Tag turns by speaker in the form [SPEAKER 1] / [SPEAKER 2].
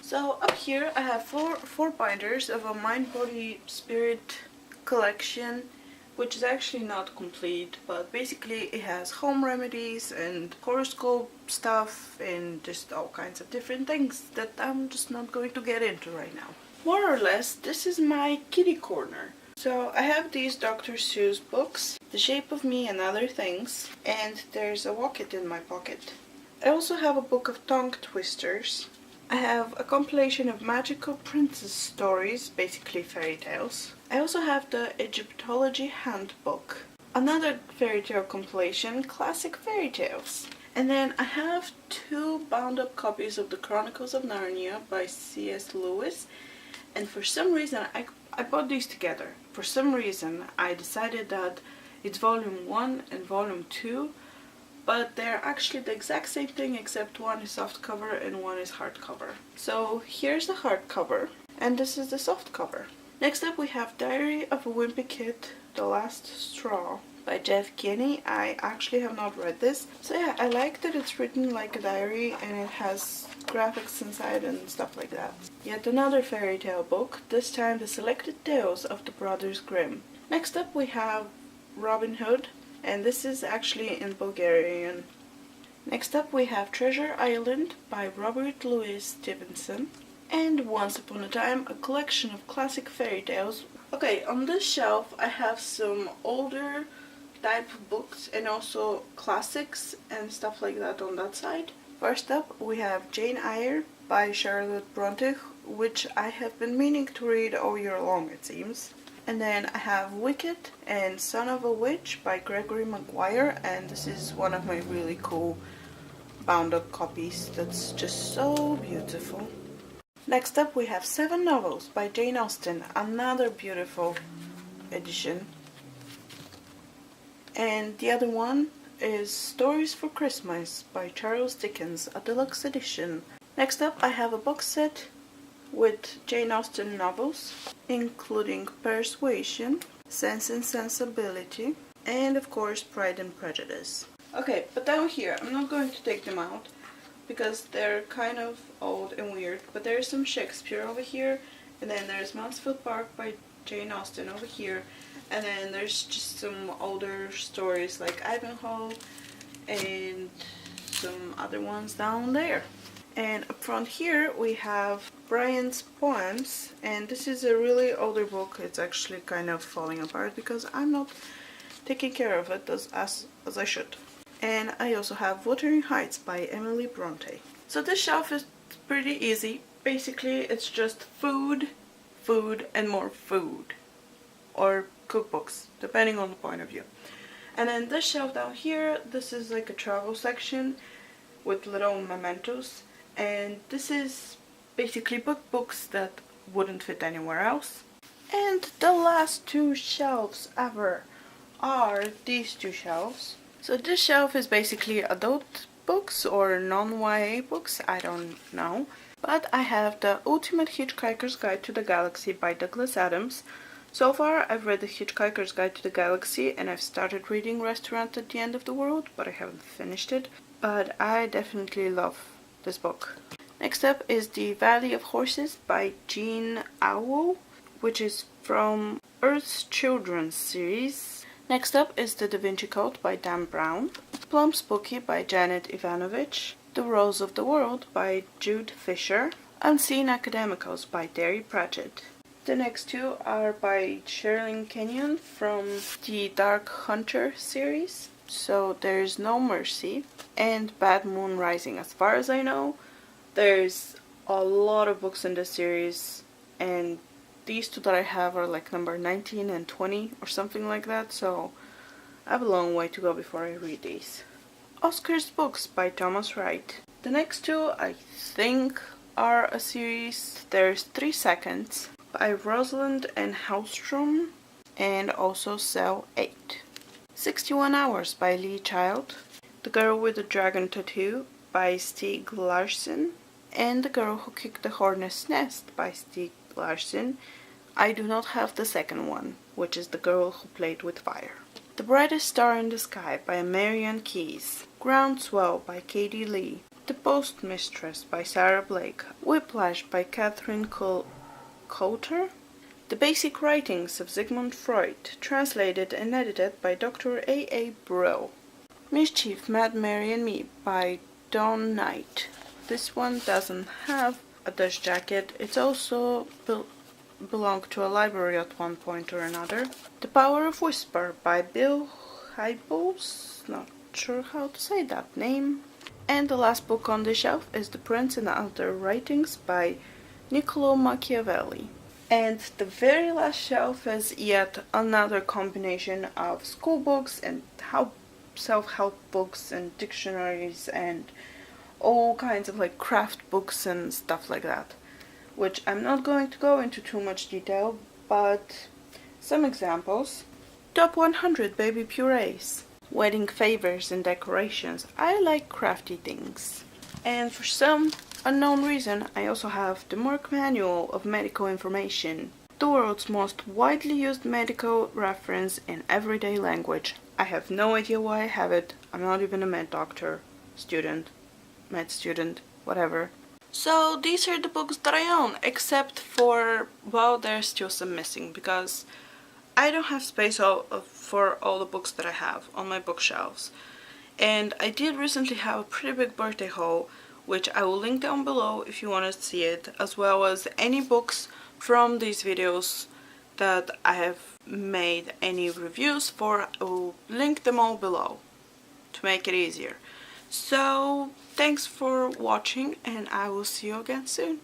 [SPEAKER 1] So up here I have four binders of a Mind, Body, Spirit collection, which is actually not complete, but basically it has home remedies and horoscope stuff and just all kinds of different things that I'm just not going to get into right now. More or less, this is my kitty corner. So I have these Dr. Seuss books, The Shape of Me and Other Things, and there's a Walk-It in my pocket. I also have a book of tongue twisters. I have a compilation of magical princess stories, basically fairy tales. I also have the Egyptology handbook, another fairy tale compilation, classic fairy tales. And then I have two bound up copies of the Chronicles of Narnia by C.S. Lewis. And for some reason, I bought these together. For some reason, I decided that it's volume 1 and volume 2, but they're actually the exact same thing except one is soft cover and one is hardcover. So here's the hardcover, and this is the soft cover. Next up we have Diary of a Wimpy Kid, The Last Straw by Jeff Kinney. I actually have not read this. So yeah, I like that it's written like a diary and it has graphics inside and stuff like that. Yet another fairy tale book, this time the Selected Tales of the Brothers Grimm. Next up we have Robin Hood, and this is actually in Bulgarian. Next up we have Treasure Island by Robert Louis Stevenson. And Once Upon a Time, a collection of classic fairy tales. Okay, on this shelf I have some older type of books and also classics and stuff like that on that side. First up we have Jane Eyre by Charlotte Bronte, which I have been meaning to read all year long, it seems. And then I have Wicked and Son of a Witch by Gregory Maguire, and this is one of my really cool bound up copies that's just so beautiful. Next up we have 7 Novels by Jane Austen, another beautiful edition. And the other one is Stories for Christmas by Charles Dickens, a deluxe edition. Next up I have a box set with Jane Austen novels, including Persuasion, Sense and Sensibility, and of course Pride and Prejudice. Okay, but down here, I'm not going to take them out because they're kind of old and weird, but there's some Shakespeare over here, and then there's Mansfield Park by Jane Austen over here, and then there's just some older stories like Ivanhoe and some other ones down there. And up front here we have Brian's Poems, and this is a really older book. It's actually kind of falling apart because I'm not taking care of it as I should. And I also have Wuthering Heights by Emily Bronte. So this shelf is pretty easy. Basically it's just food, food, and more food. Or cookbooks, depending on the point of view. And then this shelf down here, this is like a travel section with little mementos. And this is basically books that wouldn't fit anywhere else. And the last 2 shelves ever are these 2 shelves. So this shelf is basically adult books or non-YA books, I don't know. But I have the Ultimate Hitchhiker's Guide to the Galaxy by Douglas Adams. So far I've read the Hitchhiker's Guide to the Galaxy and I've started reading Restaurant at the End of the World, but I haven't finished it. But I definitely love this book. Next up is The Valley of Horses by Jean Auel, which is from Earth's Children series. Next up is The Da Vinci Code by Dan Brown, Plum Spooky by Janet Ivanovich, The Rose of the World by Jude Fisher, Unseen Academicals by Terry Pratchett. The next 2 are by Sherilyn Kenyon from the Dark Hunter series. So there's No Mercy and Bad Moon Rising. As far as I know, there's a lot of books in this series, and these 2 that I have are like number 19 and 20 or something like that, so I have a long way to go before I read these. Oscar's Books by Thomas Wright. The next 2 I think are a series. There's 3 Seconds by Rosalind and Hellstrom, and also Cell 8. 61 Hours by Lee Child, The Girl with the Dragon Tattoo by Stieg Larsson, and The Girl Who Kicked the Hornet's Nest by Stieg Larsson. I do not have the second one, which is The Girl Who Played with Fire. The Brightest Star in the Sky by Marian Keyes, Groundswell by Katie Lee, The Postmistress by Sarah Blake, Whiplash by Catherine Coulter, The Basic Writings of Sigmund Freud, translated and edited by Dr. A. Brill, Mischief, Mad Mary and Me by Dawn Knight. This one doesn't have a dust jacket. It's also belonged to a library at one point or another. The Power of Whisper by Bill Hybels, not sure how to say that name. And the last book on the shelf is The Prince and Other Writings by Niccolo Machiavelli. And the very last shelf is yet another combination of school books and self-help books and dictionaries and all kinds of like craft books and stuff like that, which I'm not going to go into too much detail, but some examples. Top 100 baby purees, wedding favors and decorations. I like crafty things. And for some unknown reason, I also have the Merck Manual of Medical Information, the world's most widely used medical reference in everyday language. I have no idea why I have it. I'm not even a med student, whatever. So these are the books that I own, except for, well, there's still some missing because I don't have space for all the books that I have on my bookshelves. And I did recently have a pretty big birthday haul, which I will link down below if you want to see it, as well as any books from these videos that I have made any reviews for. I will link them all below to make it easier. So thanks for watching, and I will see you again soon.